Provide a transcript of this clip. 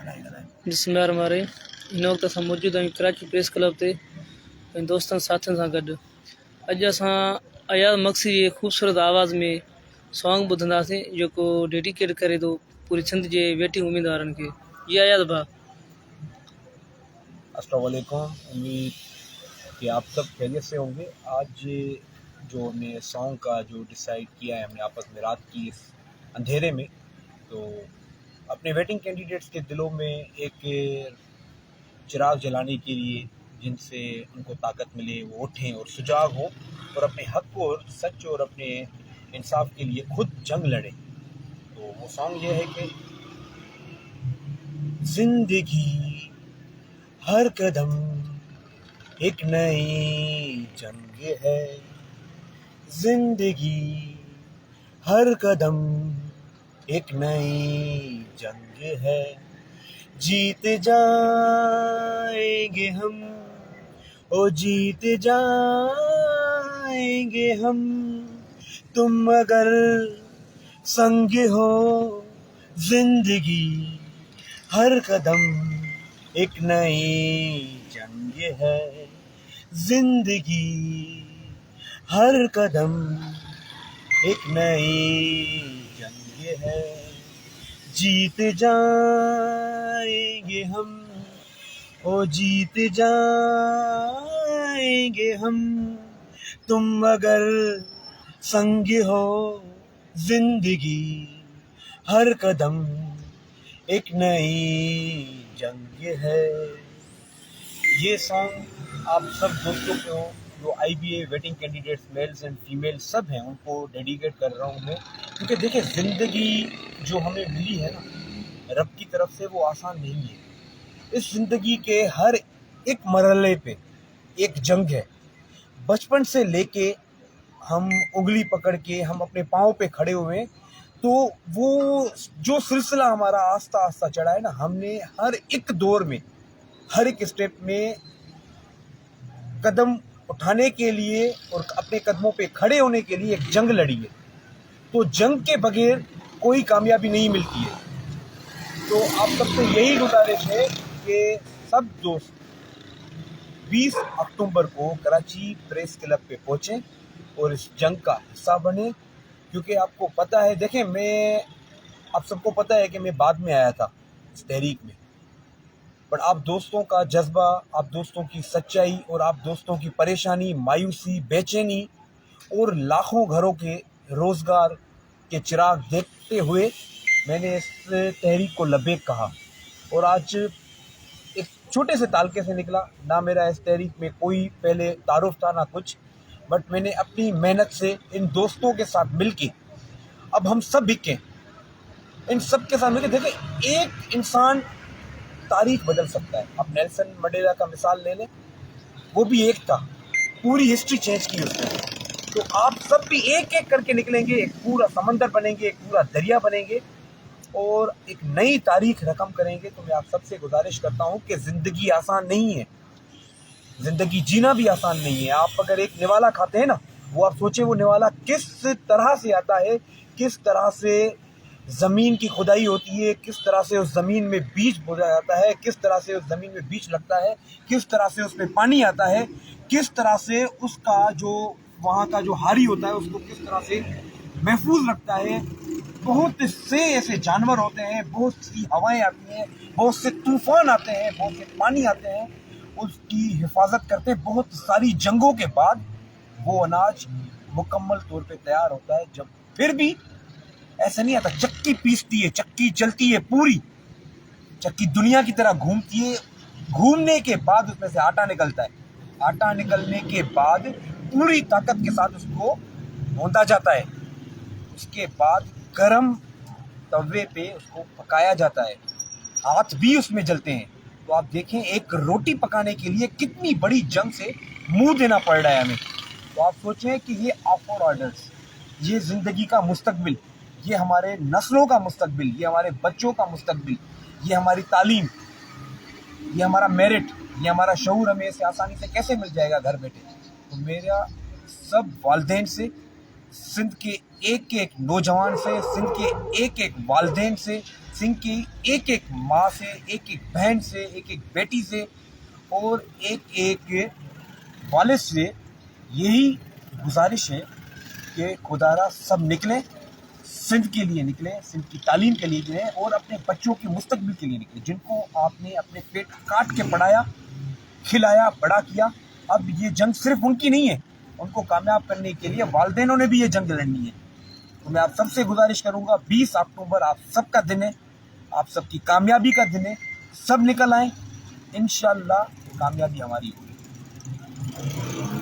بسم اللہ الرحمن الرحیم. ان وقت اساں موجود آहियूं कराची प्रेस क्लब ते पंहिंजे दोस्तनि साथियुनि सां गॾु. अॼु असां अयाज़ मक्सी जी ख़ूबसूरत आवाज़ में सॉन्ग ॿुधंदासीं जेको डेडिकेट करे थो पूरी सिंध जे वेटिंग उम्मीदवारनि खे. जी अयाज़ भाउ. अस्सलाम वालेकुम. उम्मीद कि आप सब खैरियत से होंगे. आज जो हमने सॉन्ग का जो डिसाइड किया है हमने आपस में रात की इस अंधेरे में, तो अपने वेटिंग कैंडिडेट्स के दिलों में एक चिराग जलाने के लिए जिनसे उनको ताकत मिले, वो उठें और सुजाग हों और अपने हक और सच और अपने इंसाफ के लिए खुद जंग लड़ें. तो वो सॉन्ग ये है कि जिंदगी हर कदम एक नई जंग है, जिंदगी हर कदम एक नई जंग है, जीत जाएंगे हम, ओ जीत जाएंगे हम, तुम अगर संग हो. जिंदगी हर कदम एक नई जंग है, जिंदगी हर कदम एक नई जंग है, जीत जाएंगे हम, ओ जीत जाएंगे हम, तुम अगर संग हो. जिंदगी हर कदम एक नई जंग है. ये सॉन्ग आप सब दोस्तों को जो IBA waiting candidates mails and female सब हैं उनको डेडिकेट कर रहा हूँ मैं, क्योंकि देखिए ज़िंदगी जो हमें मिली है ना रब की तरफ से, वो आसान नहीं है. इस ज़िंदगी के हर एक मरहले पे एक जंग है. बचपन से लेके हम उंगली पकड़ के हम अपने पाँव पे खड़े हुए हैं, तो वो जो सिलसिला हमारा आस्ता आस्ता चढ़ा है ना, हमने हर एक दौर में हर एक स्टेप में कदम उठाने के लिए और अपने कदमों पे खड़े होने के लिए एक जंग लड़ी है. तो जंग के बगैर कोई कामयाबी नहीं मिलती है. तो आप सबसे यही गुजारिश है कि सब दोस्त 20 अक्टूबर को कराची प्रेस क्लब पे पहुँचें और इस जंग का हिस्सा बने. क्योंकि आपको पता है, देखें मैं आप सबको पता है कि मैं बाद में आया था इस तहरीक में, पर आप दोस्तों का जज्बा, आप दोस्तों की सच्चाई और आप दोस्तों की परेशानी, मायूसी, बेचैनी और लाखों घरों के रोज़गार के चिराग देखते हुए मैंने इस तहरीक को लबैक कहा और आज एक छोटे से तालके से निकला. ना मेरा इस तहरीक में कोई पहले तारुफ था ना कुछ, बट मैंने अपनी मेहनत से इन दोस्तों के साथ मिलके अब हम सब बिके, इन सब के साथ मिलके देखें एक इंसान तारीख बदल सकता है. अब नेल्सन मंडेला का मिसाल ले लें, वो भी एक था, पूरी हिस्ट्री चेंज की उसने. तो आप सब भी एक एक करके निकलेंगे, एक पूरा समंदर बनेंगे, एक पूरा दरिया बनेंगे और एक नई तारीख रकम करेंगे. तो मैं आप सबसे गुजारिश करता हूँ कि ज़िंदगी आसान नहीं है, ज़िंदगी जीना भी आसान नहीं है. आप अगर एक निवाला खाते हैं ना, वो आप सोचें वो निवाला किस तरह से आता है, किस तरह से ज़मीन की खुदाई होती है, किस तरह से उस ज़मीन में बीज बोया जाता है, किस तरह से उस ज़मीन में बीज लगता है, किस तरह से उसमें पानी आता है, किस तरह से उसका जो वहाँ का जो हारी होता है उसको किस तरह से महफूज रखता है. बहुत से ऐसे जानवर होते हैं, बहुत सी हवाएं आती हैं, बहुत से तूफ़ान आते हैं, बहुत से पानी आते हैं, उसकी हिफाजत करते हैं. बहुत सारी जंगों के बाद वो अनाज मुकम्मल तौर पे तैयार होता है. जब फिर भी ऐसा नहीं आता, चक्की पीसती है, चक्की चलती है, पूरी चक्की दुनिया की तरह घूमती है. घूमने के बाद उसमें से आटा निकलता है. आटा निकलने के बाद पूरी ताकत के साथ उसको भूना जाता है. उसके बाद गरम तवे पे उसको पकाया जाता है, हाथ भी उसमें जलते हैं. तो आप देखें एक रोटी पकाने के लिए कितनी बड़ी जंग से मुंह देना पड़ रहा है हमें. तो आप सोचें कि ये ऑफर ऑर्डर्स, ये ज़िंदगी का मुस्तकबिल, ये हमारे नस्लों का मुस्तकबिल, ये हमारे बच्चों का मुस्तकबिल, ये हमारी तालीम, ये हमारा मेरिट, ये हमारा शऊर हमें ऐसे आसानी से कैसे मिल जाएगा घर बैठे. तो मेरा सब वालिदैन से, सिंध के ایک ایک نوجوان سے، سندھ کے ایک ایک والدین سے، سندھ کی ایک ایک ماں سے، ایک ایک بہن سے، ایک ایک بیٹی سے اور ایک ایک والد سے یہی گزارش ہے کہ خدا را سب نکلیں، سندھ کے لیے نکلیں، سندھ کی تعلیم کے لیے نکلیں اور اپنے بچوں کے مستقبل کے لیے نکلیں، جن کو آپ نے اپنے پیٹ کاٹ کے پڑھایا، کھلایا، بڑا کیا۔ اب یہ جنگ صرف ان کی نہیں ہے، ان کو کامیاب کرنے کے لیے والدینوں نے بھی یہ جنگ لڑنی ہے۔ تو میں آپ سب سے گزارش کروں گا 20 اکتوبر آپ سب کا دن ہے، آپ سب کی کامیابی کا دن ہے، سب نکل آئیں، انشاءاللہ کامیابی ہماری ہوگی۔